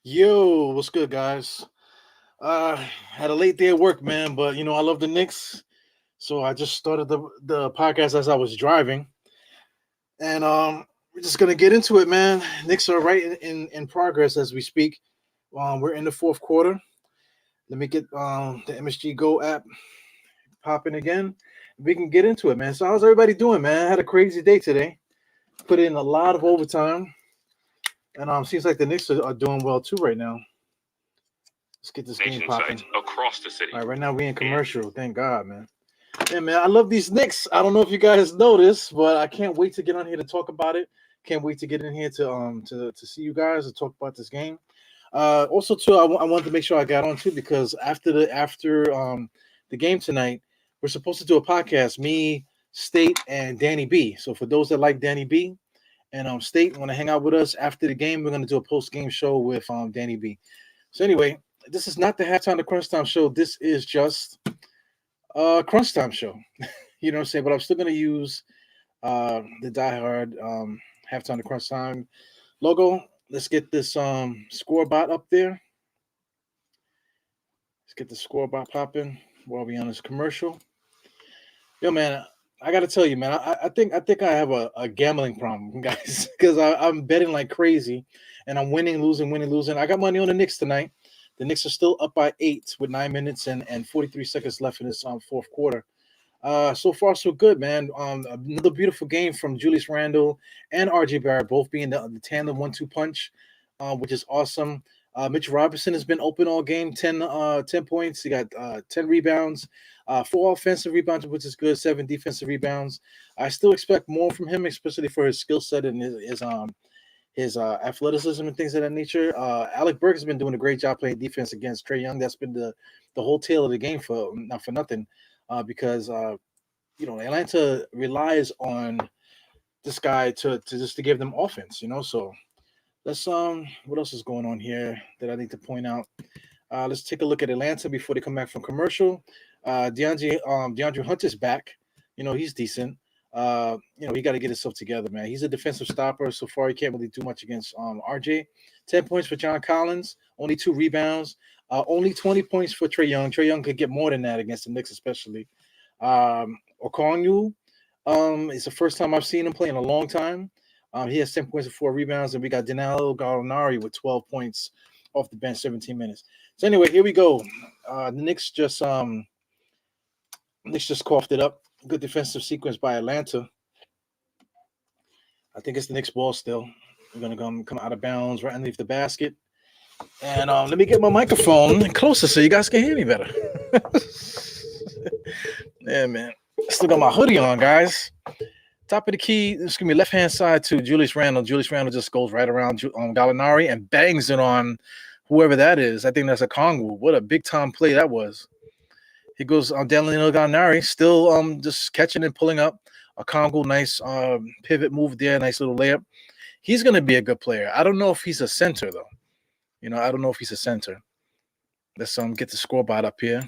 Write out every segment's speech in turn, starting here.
Yo, what's good, guys? Had a late day at work, man, but I love the Knicks, so I just started the podcast as I was driving, and we're just gonna get into it, man. Knicks are right in progress as we speak. We're in the fourth quarter. Let me get the MSG Go app popping again. We can get into it, man. So how's everybody doing, man? I had a crazy day today. Put in a lot of overtime, and seems like the Knicks are doing well too right now. Let's get this game popping. Across the city. All right, right now we in commercial. Thank God, man. Yeah, man, I love these Knicks. I don't know if you guys know this, but I can't wait to get on here to talk about it. Can't wait to get in here to see you guys and talk about this game. Also, too, I wanted to make sure I got on too because after the game tonight, we're supposed to do a podcast. Me, State, and Danny B. So for those that like Danny B and State want to hang out with us after the game, we're gonna do a post game show with Danny B. So anyway, this is not the halftime the crunch time show. This is just Crunchtime show. You know what I'm saying? But I'm still gonna use the diehard halftime to crunch time logo. Let's get this score bot up there. Let's get the score bot popping while we on this commercial. Yo, man, I gotta tell you, man, I think I have a gambling problem, guys, because I'm betting like crazy, and I'm winning, losing, winning, losing. I got money on the Knicks tonight. The Knicks are still up by 8 with 9 minutes and 43 seconds left in this fourth quarter. So far, so good, man. Another beautiful game from Julius Randle and RJ Barrett, both being the tandem 1-2 punch, which is awesome. Mitch Robinson has been open all game, 10 points. He got 10 rebounds, 4 offensive rebounds, which is good, 7 defensive rebounds. I still expect more from him, especially for his skill set and his athleticism and things of that nature. Alec Burke has been doing a great job playing defense against Trey Young. That's been the whole tail of the game for not for nothing, because Atlanta relies on this guy to just to give them offense. So let's what else is going on here that I need to point out? Let's take a look at Atlanta before they come back from commercial. DeAndre Hunt is back. He's decent. He got to get himself together, man. He's a defensive stopper. So far, he can't really do much against RJ. 10 points for John Collins, only 2 rebounds, only 20 points for Trey Young. Trey Young could get more than that against the Knicks, especially. Okongwu, it's the first time I've seen him play in a long time. He has 10 points and 4 rebounds, and we got Danilo Gallinari with 12 points off the bench, 17 minutes. So anyway, here we go. The Knicks just coughed it up. Good defensive sequence by Atlanta. I think it's the Knicks ball still. We're gonna come out of bounds right underneath the basket. And let me get my microphone closer so you guys can hear me better. Yeah, man. Still got my hoodie on, guys. Top of the key. It's gonna be left hand side to Julius Randle. Julius Randle just goes right around Gallinari and bangs it on whoever that is. I think that's a Kongwu. What a big time play that was. He goes on Danilo Gallinari, still just catching and pulling up. A Kongwu, nice pivot move there, nice little layup. He's going to be a good player. I don't know if he's a center, though. I don't know if he's a center. Let's get the scoreboard up here.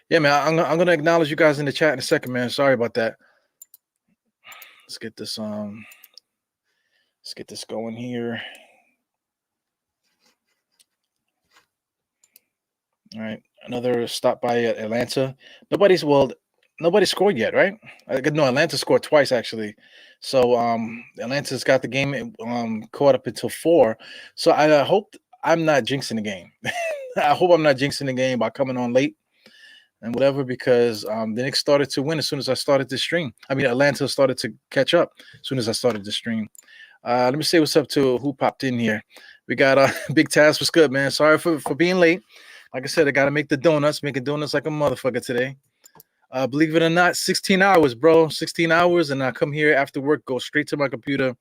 Yeah, man, I'm going to acknowledge you guys in the chat in a second, man. Sorry about that. Let's get this going here. All right, another stop by Atlanta. Nobody scored yet, right? No, Atlanta scored twice actually. So Atlanta's got the game caught up until 4. So I hope I'm not jinxing the game. I hope I'm not jinxing the game by coming on late and whatever, because the Knicks started to win as soon as I started the stream. I mean, Atlanta started to catch up as soon as I started the stream. Let me say what's up to who popped in here. We got Big Taz. What's good, man? Sorry for being late. Like I said, I got to make the donuts, making donuts like a motherfucker today. Believe it or not, 16 hours, bro. 16 hours, and I come here after work, go straight to my computer,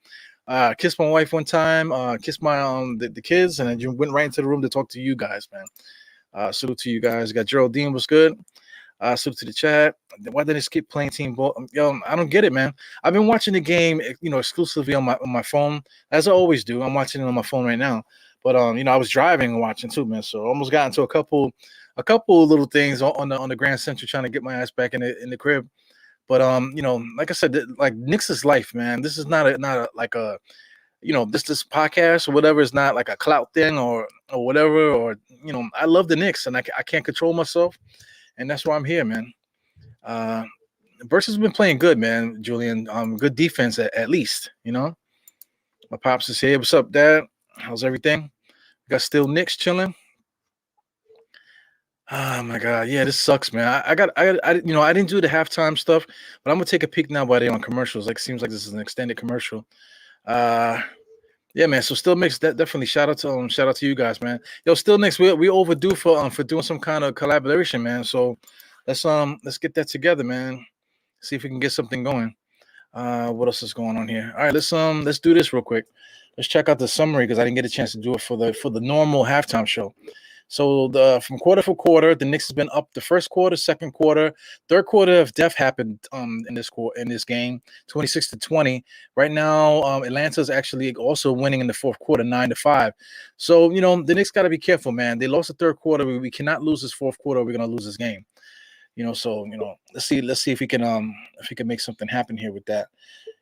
kiss my wife one time, kiss my the kids, and then went right into the room to talk to you guys, man. Salute to you guys. Got Geraldine, what's good? Salute to the chat. Why did they keep playing team ball? Yo, I don't get it, man. I've been watching the game, exclusively on my phone, as I always do. I'm watching it on my phone right now. But I was driving and watching too, man. So I almost got into a couple little things on the Grand Central, trying to get my ass back in the crib. But like I said, like Knicks is life, man. This is not a this podcast or whatever is not like a clout thing or whatever, or I love the Knicks and I can't control myself, and that's why I'm here, man. Uh, Burks has been playing good, man. Julian, good defense at least. My pops is here. What's up, Dad? How's everything? We got still Knicks chilling. Oh my God, yeah, this sucks, man. I didn't do the halftime stuff, but I'm gonna take a peek now while they're on commercials. Like, seems like this is an extended commercial. Uh, yeah, man. So still Knicks, definitely shout out to you guys, man. Yo, still Knicks, we overdue for doing some kind of collaboration, man. So let's get that together, man. See if we can get something going. What else is going on here? All right, let's do this real quick. Let's check out the summary because I didn't get a chance to do it for the normal halftime show. So from quarter for quarter, the Knicks has been up the first quarter, second quarter, third quarter of death happened in this game, 26-20. Right now, Atlanta is actually also winning in the fourth quarter, 9-5. So the Knicks got to be careful, man. They lost the third quarter. We cannot lose this fourth quarter. We're gonna lose this game. So let's see if we can make something happen here with that.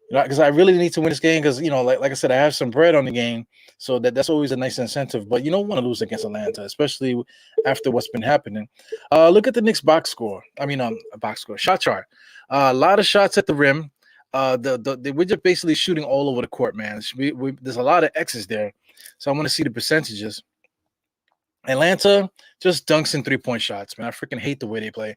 Because I really need to win this game because like I said, I have some bread on the game, so that's always a nice incentive. But you don't want to lose against Atlanta, especially after what's been happening. Look at the Knicks box score. I mean, a box score shot chart. A lot of shots at the rim. We're just basically shooting all over the court, man. There's a lot of X's there, so I want to see the percentages. Atlanta just dunks in 3-point shots, man. I freaking hate the way they play.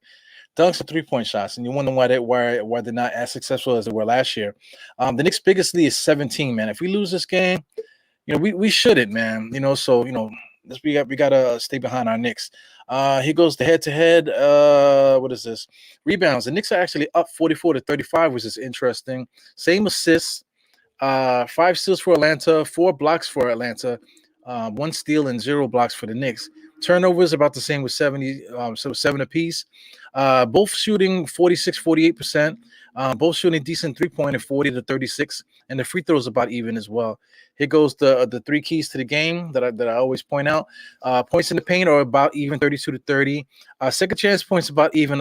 Dunks and 3-point shots, and you wonder why they're not as successful as they were last year. The Knicks' biggest lead is 17, man. If we lose this game, we shouldn't, man. So we gotta stay behind our Knicks. Here goes the head-to-head. What is this? Rebounds. The Knicks are actually up 44-35, which is interesting. Same assists. 5 steals for Atlanta, 4 blocks for Atlanta, 1 steal and 0 blocks for the Knicks. Turnovers about the same with 70, so 7 apiece. Both shooting 46-48%. Both shooting decent 3-point and 40-36, and the free throws about even as well. Here goes the 3 keys to the game that I always point out. Points in the paint are about even, 32-30. Second chance points about even,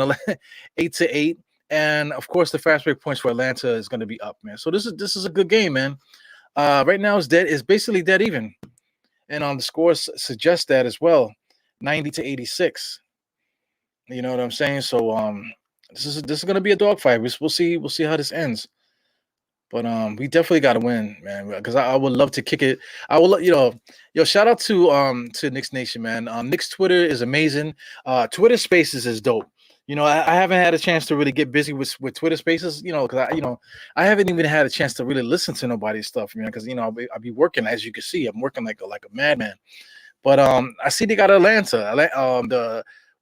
8-8. And of course, the fast break points for Atlanta is going to be up, man. So this is a good game, man. Right now it's basically dead even, and the scores suggest that as well, 90-86. You know what I'm saying? So this is going to be a dogfight. We'll see how this ends. But we definitely got to win, man, because I would love to kick it. I will, shout out to Knicks Nation, man. Knicks Twitter is amazing. Twitter Spaces is dope. I haven't had a chance to really get busy with Twitter Spaces, because I haven't even had a chance to really listen to nobody's stuff, because I'll be working, as you can see, I'm working like a madman. But I see they got Atlanta,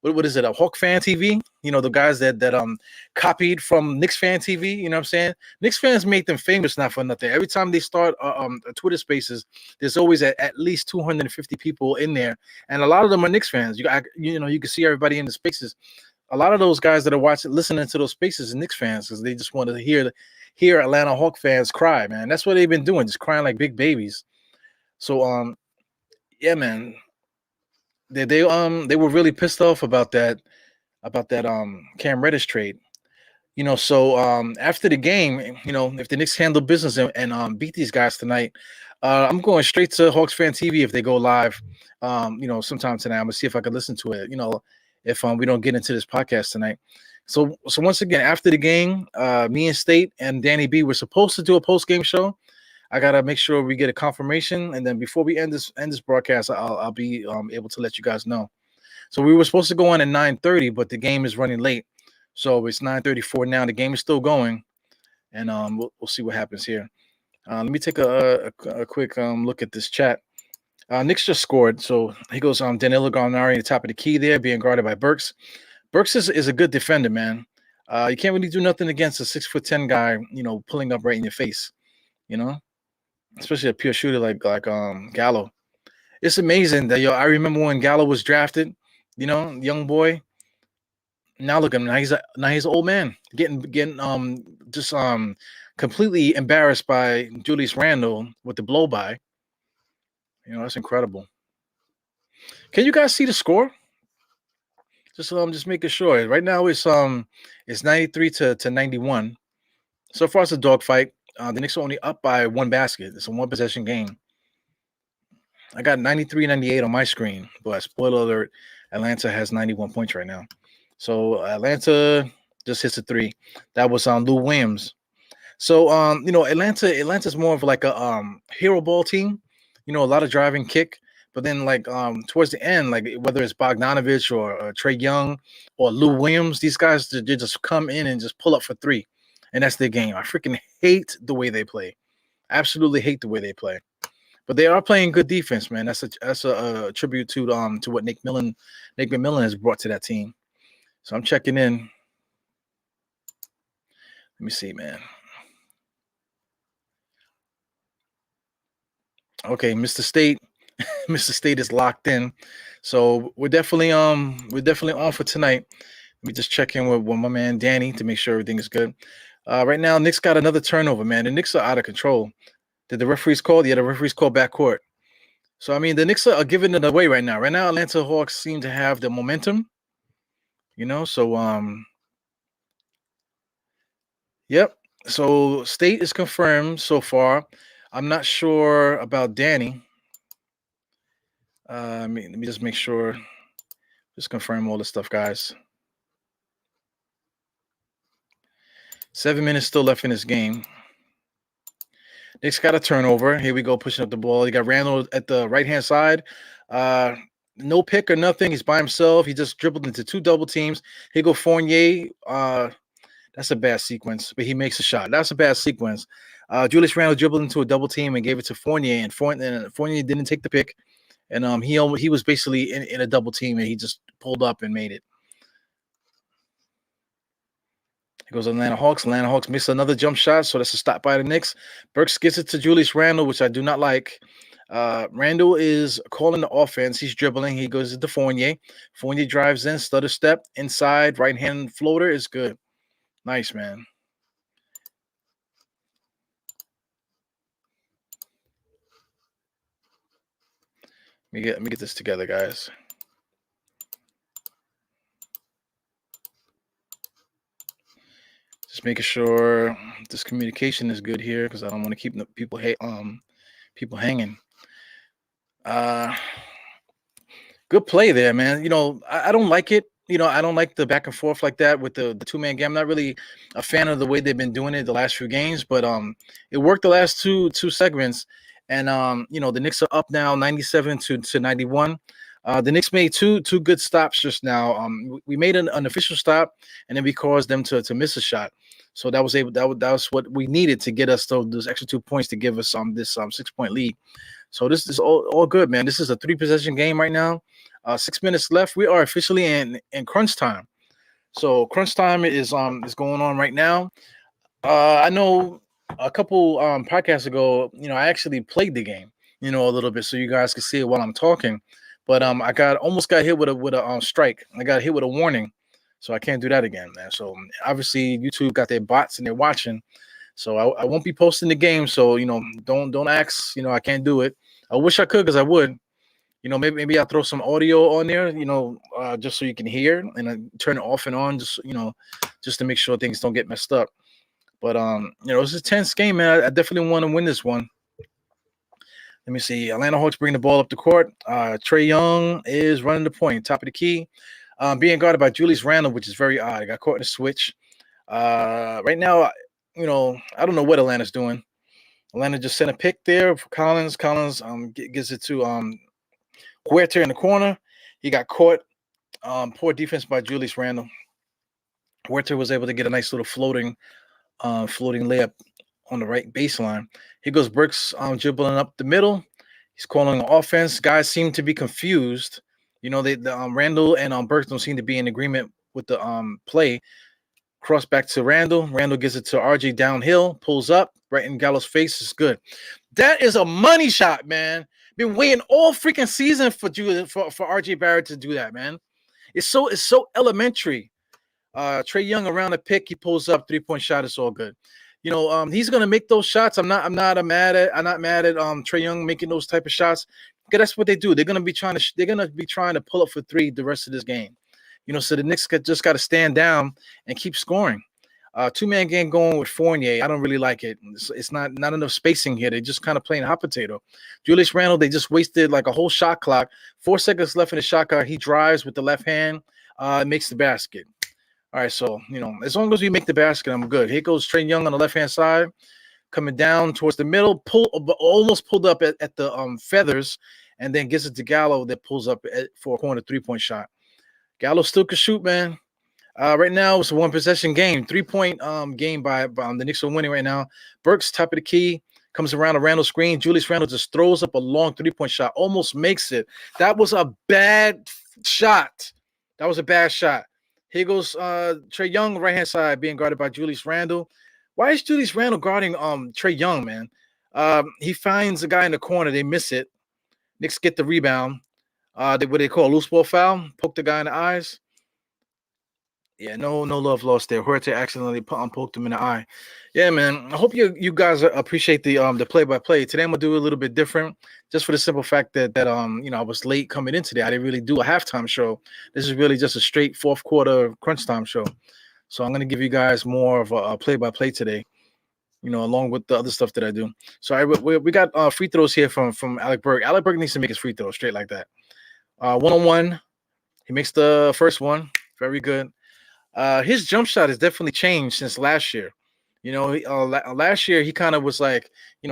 what is it? A Hawk Fan TV? The guys that copied from Knicks Fan TV. You know what I'm saying? Knicks fans make them famous, not for nothing. Every time they start Twitter Spaces, there's always at least 250 people in there, and a lot of them are Knicks fans. You can see everybody in the spaces. A lot of those guys that are listening to those spaces are Knicks fans because they just want to hear Atlanta Hawk fans cry, man. That's what they've been doing, just crying like big babies. So yeah, man. They were really pissed off about that Cam Reddish trade. So after the game, if the Knicks handle business and beat these guys tonight, I'm going straight to Hawks Fan TV if they go live. Sometime tonight. I'm gonna see if I can listen to it. If we don't get into this podcast tonight. So once again, after the game, me and State and Danny B were supposed to do a post game show. I gotta make sure we get a confirmation, and then before we end this broadcast, I'll be able to let you guys know. So we were supposed to go on at 9:30, but the game is running late, so it's 9:34 now. The game is still going, and we'll see what happens here. Let me take a quick look at this chat. Knicks just scored, so he goes Danilo Gallinari at the top of the key there, being guarded by Burks. Burks is a good defender, man. You can't really do nothing against a 6'10" guy, pulling up right in your face, especially a pure shooter like Gallo. It's amazing that I remember when Gallo was drafted, young boy. Now look at him. Now he's an old man, getting just completely embarrassed by Julius Randle with the blow by. That's incredible. Can you guys see the score? Just making sure. Right now it's 93 to 91. So far it's a dogfight. The Knicks are only up by one basket. It's a one possession game. I got 93-98 on my screen, but spoiler alert, Atlanta has 91 points right now. So Atlanta just hits a three. That was on Lou Williams. So Atlanta's more of like a hero ball team. A lot of driving kick. But then like towards the end, like whether it's Bogdanovich or Trey Young or Lou Williams, these guys they just come in and just pull up for three. And that's their game. I freaking hate the way they play. Absolutely hate the way they play. But they are playing good defense, man. That's a tribute to what Nick McMillan has brought to that team. So I'm checking in. Let me see, man. Okay, Mr. State. Mr. State is locked in. So we're definitely on for tonight. Let me just check in with my man Danny to make sure everything is good. Right now, Knicks got another turnover, man. The Knicks are out of control. Did the referees call? Yeah, the referees called backcourt. So I mean, the Knicks are giving it away right now. Right now, Atlanta Hawks seem to have the momentum. So yep. So State is confirmed so far. I'm not sure about Danny. Let me just make sure. Just confirm all this stuff, guys. 7 minutes still left in this game. Knicks got a turnover. Here we go, pushing up the ball. You got Randall at the right-hand side. No pick or nothing. He's by himself. He just dribbled into two double teams. Here go Fournier. That's a bad sequence, but he makes a shot. That's a bad sequence. Julius Randle dribbled into a double team and gave it to Fournier, and Fournier didn't take the pick. And he was basically in a double team, and he just pulled up and made it. It goes Atlanta Hawks. Atlanta Hawks miss another jump shot, so that's a stop by the Knicks. Burks gets it to Julius Randle, which I do not like. Randle is calling the offense. He's dribbling. He goes to Fournier. Fournier drives in, stutter step, inside, right-hand floater is good. Nice, man. Let me get this together, guys. Just making sure this communication is good here because I don't want to keep people hanging. Good play there, man. I don't like it. I don't like the back and forth like that with the two-man game. I'm not really a fan of the way they've been doing it the last few games, but it worked the last two segments. And the Knicks are up now 97 to 91. The Knicks made two good stops just now. We made an official stop, and then we caused them to miss a shot. So that was what we needed to get us those extra 2 points to give us this 6-point lead. So this is all good, man. This is a 3-possession game right now. 6 minutes left. We are officially in crunch time. So crunch time is going on right now. I know a couple podcasts ago, I actually played the game, a little bit so you guys can see it while I'm talking. But I almost got hit with a strike. I got hit with a warning, so I can't do that again, man. So obviously YouTube got their bots and they're watching, so I won't be posting the game. So don't ask. I can't do it. I wish I could because I would. Maybe I'll throw some audio on there. Just so you can hear and I turn it off and on, just to make sure things don't get messed up. But it's a tense game, man. I definitely want to win this one. Let me see. Atlanta Hawks bring the ball up the court. Trey Young is running the point, top of the key, being guarded by Julius Randle, which is very odd. I got caught in a switch. Right now, I don't know what Atlanta's doing. Atlanta just sent a pick there for Collins. Collins gives it to Huerta in the corner. He got caught. Poor defense by Julius Randle. Huerta was able to get a nice little floating layup on the right baseline. Here goes Burks dribbling up the middle. He's calling the offense. Guys seem to be confused. Randle and Burks don't seem to be in agreement with the play. Cross back to Randle. Randle gives it to RJ downhill. Pulls up right in Gallo's face. It's good. That is a money shot, man. Been waiting all freaking season for RJ Barrett to do that, man. It's so elementary. Trey Young around the pick. He pulls up 3-point shot. It's all good. He's gonna make those shots. I'm not mad at Trey Young making those type of shots because that's what they do. They're gonna be trying to pull up for three the rest of this game. So the Knicks just got to stand down and keep scoring. Two-man game going with Fournier. I don't really like it. It's not enough spacing here. They're just kind of playing hot potato. Julius Randle, they just wasted like a whole shot clock. 4 seconds left in the shot clock. He drives with the left hand, makes the basket. All right, so, as long as we make the basket, I'm good. Here goes Trae Young on the left-hand side, coming down towards the middle, almost pulled up at the feathers, and then gets it to Gallo that pulls up for a corner three-point shot. Gallo still can shoot, man. Right now, it's a one-possession game, 3-point game by the Knicks are winning right now. Burks, top of the key, comes around a Randle screen. Julius Randle just throws up a long three-point shot, almost makes it. That was a bad shot. Here goes Trae Young, right-hand side, being guarded by Julius Randle. Why is Julius Randle guarding Trae Young, man? He finds a guy in the corner. They miss it. Knicks get the rebound. What they call a loose ball foul. Poke the guy in the eyes. Yeah, no love lost there. Huerta accidentally poked him in the eye. Yeah, man. I hope you guys appreciate the play-by-play. Today I'm gonna do a little bit different, just for the simple fact that I was late coming in today. I didn't really do a halftime show. This is really just a straight fourth quarter crunch time show. So I'm gonna give you guys more of a play-by-play today, along with the other stuff that I do. So we got free throws here from Alec Burke. Alec Burke needs to make his free throws straight like that. 1-on-1. He makes the first one. Very good. His jump shot has definitely changed since last year. Last year he kind of was like,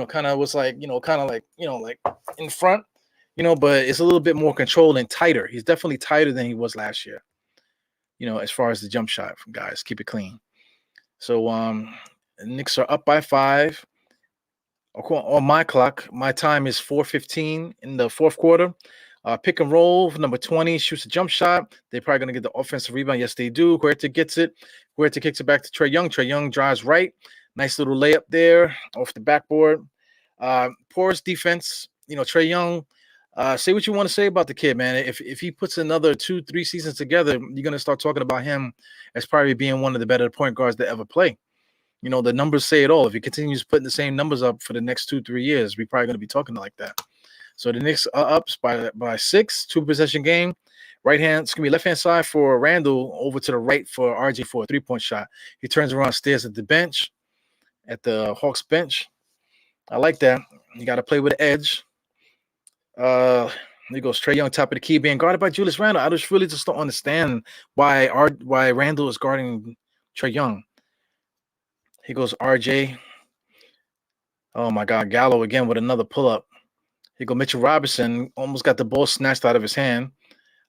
kind of like in front, but it's a little bit more controlled and tighter. He's definitely tighter than he was last year. As far as the jump shot, guys, keep it clean. So the Knicks are up by 5. On my clock, my time is 4:15 in the fourth quarter. Pick and roll, number 20 shoots a jump shot. They're probably going to get the offensive rebound. Yes, they do. Huerta gets it. Huerta kicks it back to Trae Young. Trae Young drives right. Nice little layup there off the backboard. Porous defense. Trae Young, say what you want to say about the kid, man. If he puts another 2-3 seasons together, you're going to start talking about him as probably being one of the better point guards that ever play. The numbers say it all. If he continues putting the same numbers up for the next 2-3 years, we're probably going to be talking like that. So the Knicks are up by 6, 2-possession game. Left-hand side for Randle, over to the right for RJ for a 3-point shot. He turns around, stares at the bench, at the Hawks bench. I like that. You got to play with the edge. There goes Trae Young, top of the key, being guarded by Julius Randle. I just really don't understand why Randle is guarding Trae Young. Here goes RJ. Oh, my God. Gallo again with another pull-up. Here go Mitchell Robinson, almost got the ball snatched out of his hand,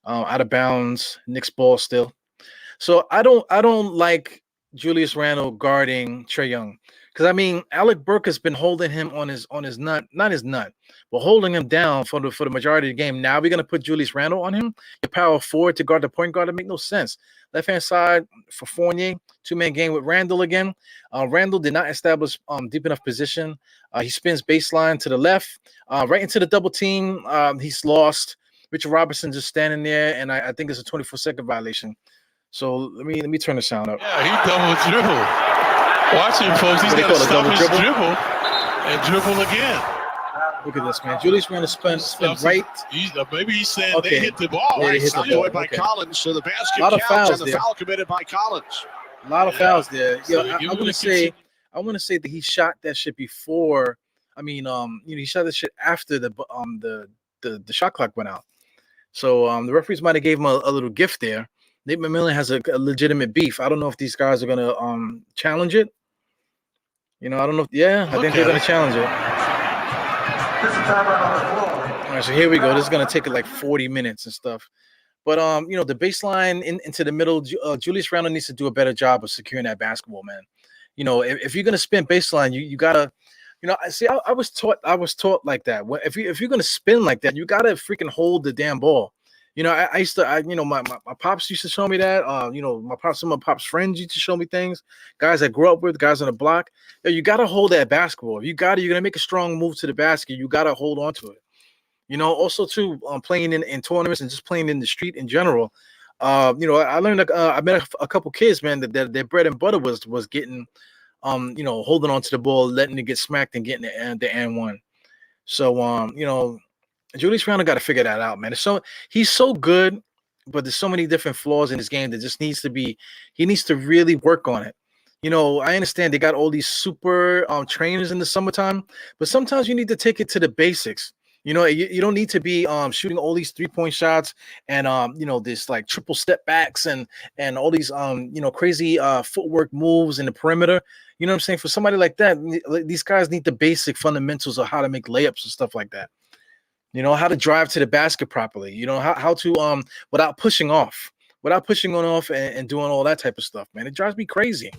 out of bounds. Knicks ball still. So I don't like Julius Randle guarding Trae Young, because Alec Burke has been holding him on his nut, not his nut, but holding him down for the majority of the game. Now we're gonna put Julius Randle on him, your power forward to guard the point guard. That make no sense. Left hand side for Fournier, 2-man game with Randle again. Randle did not establish deep enough position. He spins baseline to the left, right into the double team. He's lost. Richard Robinson just standing there, and I think it's a 24-second violation. So let me turn the sound up. Yeah, he double dribble. Watch him, folks. He's going to stop his dribble and dribble again. Look at this, man. Julius Randle spin right. Maybe he said they hit the ball. Right, stopped by Collins, so the basket a lot of counts, fouls and the there. foul committed by Collins. A lot of fouls there. So I want to say that he shot that shit before. He shot that shit after the shot clock went out. So the referees might have gave him a little gift there. Nate McMillan has a legitimate beef. I don't know if these guys are gonna challenge it. I don't know. I think they're gonna challenge it. All right, so here we go. This is gonna take like 40 minutes and stuff. But the baseline into the middle, Julius Randle needs to do a better job of securing that basketball, man. If you're gonna spin baseline, you gotta, I was taught like that. If you're gonna spin like that, you gotta freaking hold the damn ball. I used to, my pops used to show me that. Some of my pops' friends used to show me things. Guys I grew up with, guys on the block. You gotta hold that basketball. You're gonna make a strong move to the basket. You gotta hold on to it. Also too, playing in tournaments and just playing in the street in general. I learned. I met a couple kids, man, that their bread and butter was getting, holding on to the ball, letting it get smacked and getting the and one. So, Julius Randle got to figure that out, man. He's so good, but there's so many different flaws in his game that just he needs to really work on it. I understand they got all these super trainers in the summertime, but sometimes you need to take it to the basics. You don't need to be shooting all these 3-point shots and this like triple step backs and all these crazy footwork moves in the perimeter. You know what I'm saying? For somebody like that, these guys need the basic fundamentals of how to make layups and stuff like that. How to drive to the basket properly. How to without pushing on off and doing all that type of stuff, man. It drives me crazy.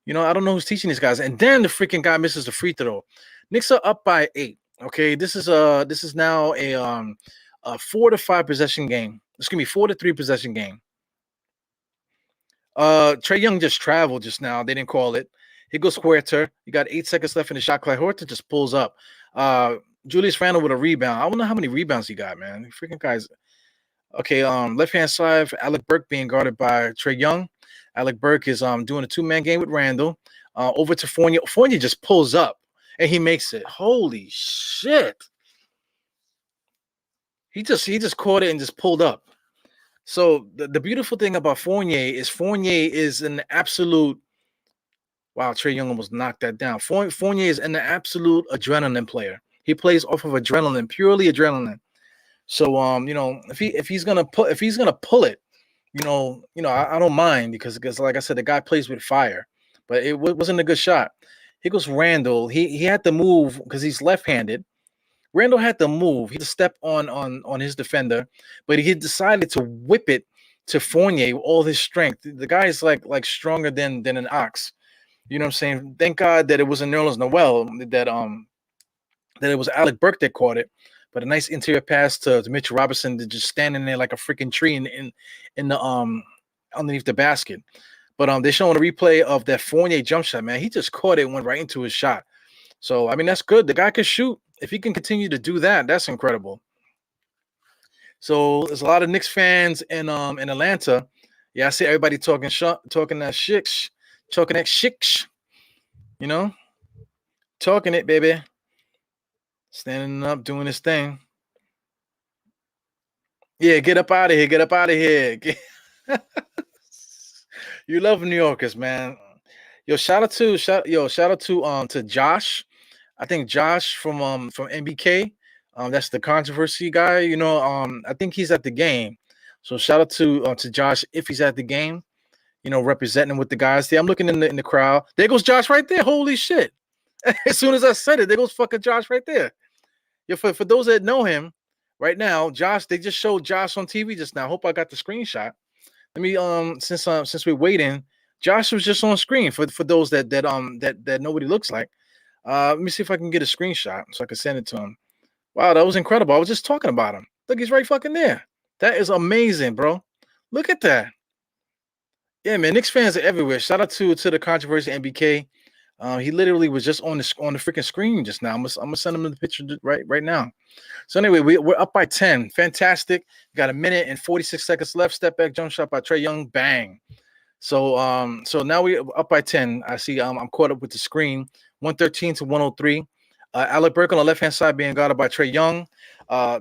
I don't know who's teaching these guys. And then the freaking guy misses the free throw. Knicks are up by 8. Okay, this is now a 4 to 5 possession game. It's gonna be 4 to 3 possession game. Trae Young just traveled just now. They didn't call it. Here goes Huerter. You got 8 seconds left in the shot clock. Huerter just pulls up. Julius Randle with a rebound. I don't know how many rebounds he got, man. Freaking guys. Okay, left hand side for Alec Burke being guarded by Trae Young. Alec Burke is doing a 2-man game with Randle. Over to Fournier. Fournier just pulls up and he makes it. Holy shit! He just caught it and just pulled up. So the beautiful thing about Fournier is an absolute. Wow, Trae Young almost knocked that down. Fournier is an absolute adrenaline player. He plays off of adrenaline, purely adrenaline. So if he's gonna pull it, I don't mind because like I said, the guy plays with fire, but it wasn't a good shot. Here goes Randle. He had to move because he's left-handed. Randle had to move. He had to step on his defender, but he decided to whip it to Fournier with all his strength. The guy is like stronger than an ox. You know what I'm saying? Thank God that it wasn't Nerlens Noel that it was Alec Burke that caught it. But a nice interior pass to Mitchell Robinson to just standing there like a freaking tree in the underneath the basket. But they're showing a replay of that Fournier jump shot, man. He just caught it and went right into his shot. So I mean that's good. The guy can shoot. If he can continue to do that, that's incredible. So there's a lot of Knicks fans in Atlanta. Yeah, I see everybody talking that shit, talking it, baby. Standing up, doing his thing. Yeah, get up out of here. Get up out of here. You love New Yorkers, man. Shout out to Josh. I think Josh from NBK. That's the controversy guy. I think he's at the game. So shout out to Josh if he's at the game. Representing with the guys there. I'm looking in the crowd. There goes Josh right there. Holy shit. As soon as I said it, there goes fucking Josh right there. Yeah, for those that know him right now, Josh, they just showed Josh on TV just now. Hope I got the screenshot. Let me since we're waiting, Josh was just on screen for those that nobody looks like. Let me see if I can get a screenshot so I can send it to him. Wow, that was incredible. I was just talking about him. Look, he's right fucking there. That is amazing, bro. Look at that. Yeah, man, Knicks fans are everywhere. Shout out to the controversy NBK. He literally was just on the freaking screen just now. I'm gonna send him the picture right now. So anyway, we're up by 10. Fantastic. We got 1 minute and 46 seconds left. Step back jump shot by Trae Young. Bang. So now we're up by 10. I see I'm caught up with the screen. 113 to 103. Alec Burke on the left hand side being guarded by Trae Young.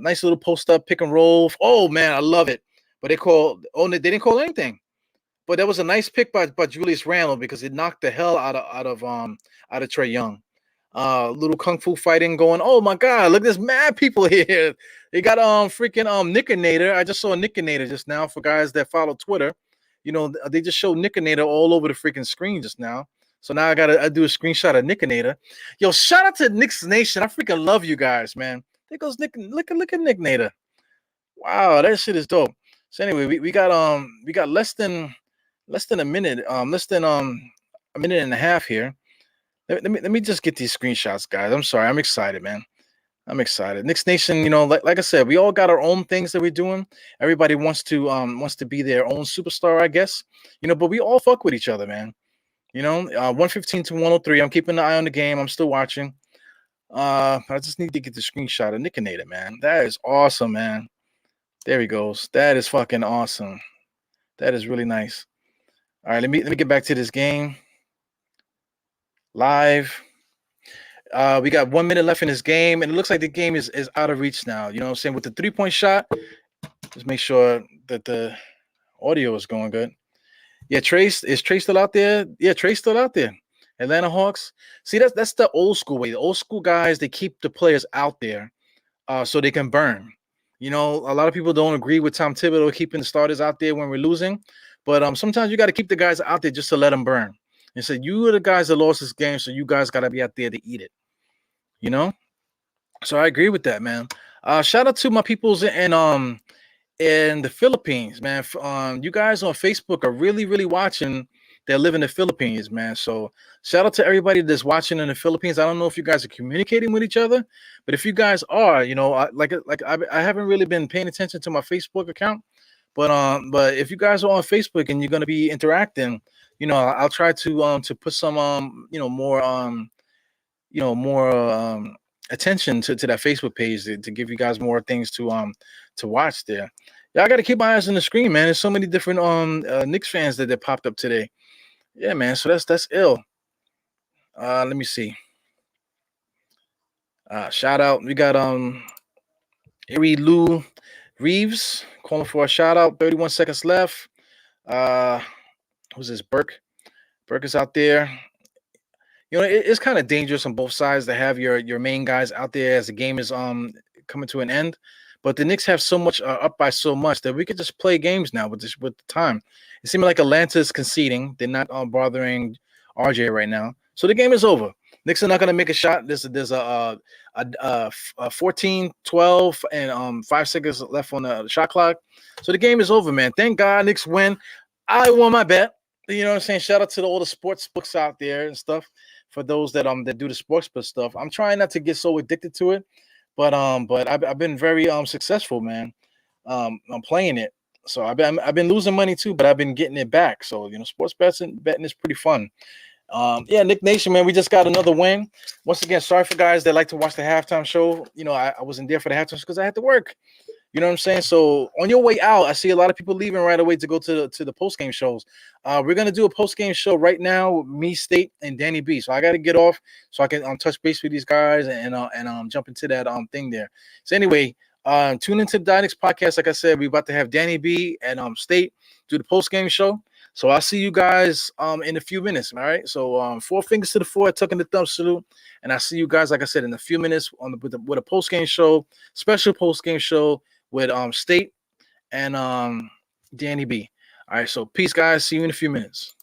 Nice little post up pick and roll. Oh man, I love it. But they didn't call anything. But that was a nice pick by Julius Randle because it knocked the hell out of Trae Young. Little kung fu fighting going. Oh my God! Look, there's mad people here. They got freaking Nickinator. I just saw Nickinator just now for guys that follow Twitter. They just showed Nickinator all over the freaking screen just now. So now I do a screenshot of Nickinator. Yo, shout out to Knicks Nation. I freaking love you guys, man. There goes Nick. Look at Nickinator. Wow, that shit is dope. So anyway, we got less than a minute, less than a minute and a half here. Let me just get these screenshots, guys. I'm sorry, I'm excited, man. I'm excited. Knicks Nation, like I said, we all got our own things that we're doing. Everybody wants to be their own superstar, I guess. But we all fuck with each other, man. 115 to 103. I'm keeping an eye on the game. I'm still watching. I just need to get the screenshot of Nickinator, man. That is awesome, man. There he goes. That is fucking awesome. That is really nice. All right, let me get back to this game. Live. We got 1 minute left in this game, and it looks like the game is out of reach now. You know what I'm saying? With the 3-point shot, just make sure that the audio is going good. Yeah, Trace is Trace still out there? Yeah, Trace still out there. Atlanta Hawks. See, that's the old school way. The old school guys, they keep the players out there so they can burn. You know, a lot of people don't agree with Tom Thibodeau keeping the starters out there when we're losing, but sometimes you got to keep the guys out there just to let them burn. And so you are the guys that lost this game, so you guys got to be out there to eat it. You know, so I agree with that, man. Shout out to my peoples in the Philippines, man. You guys on Facebook are really, really watching that live in the Philippines, man. So shout out to everybody that's watching in the Philippines. I don't know if you guys are communicating with each other, but if you guys are, you know, I haven't really been paying attention to my Facebook account, but if you guys are on Facebook and you're gonna be interacting, you know, I'll try to put some more attention to that Facebook page to give you guys more things to watch there. Yeah, I got to keep my eyes on the screen, man. There's so many different Knicks fans that popped up today. Yeah, man. So that's ill. Let me see. Shout out. We got Erie Lou Reeves calling for a shout out. 31 seconds left. Who's this? Burke. Burke is out there. You know, it's kind of dangerous on both sides to have your main guys out there as the game is coming to an end. But the Knicks have so much up by so much that we could just play games now with the time. It seems like Atlanta's conceding; they're not bothering RJ right now, so the game is over. Knicks are not going to make a shot. There's a 14, 12, and 5 seconds left on the shot clock, so the game is over, man. Thank God Knicks win. I won my bet. You know what I'm saying? Shout out to all the sports books out there and stuff. For those that do the sports book stuff, I'm trying not to get so addicted to it. But I've been very successful, man. I'm playing it, so I've been losing money too, but I've been getting it back. So you know, sports betting is pretty fun. Yeah, Nick Nation, man, we just got another win. Once again, sorry for guys that like to watch the halftime show. You know, I wasn't there for the halftime because I had to work. You know what I'm saying? So on your way out, I see a lot of people leaving right away to go to the post game shows. We're gonna do a post game show right now, me, State, and Danny B. So I got to get off so I can touch base with these guys and jump into that thing there. So anyway, tune into the Dynex podcast. Like I said, we're about to have Danny B and State do the post game show. So I'll see you guys in a few minutes. All right. So 4 fingers to the floor, tucking the thumb salute, and I'll see you guys, like I said, in a few minutes with a post game show, special post game show with State and Danny B. All right, so peace, guys. See you in a few minutes.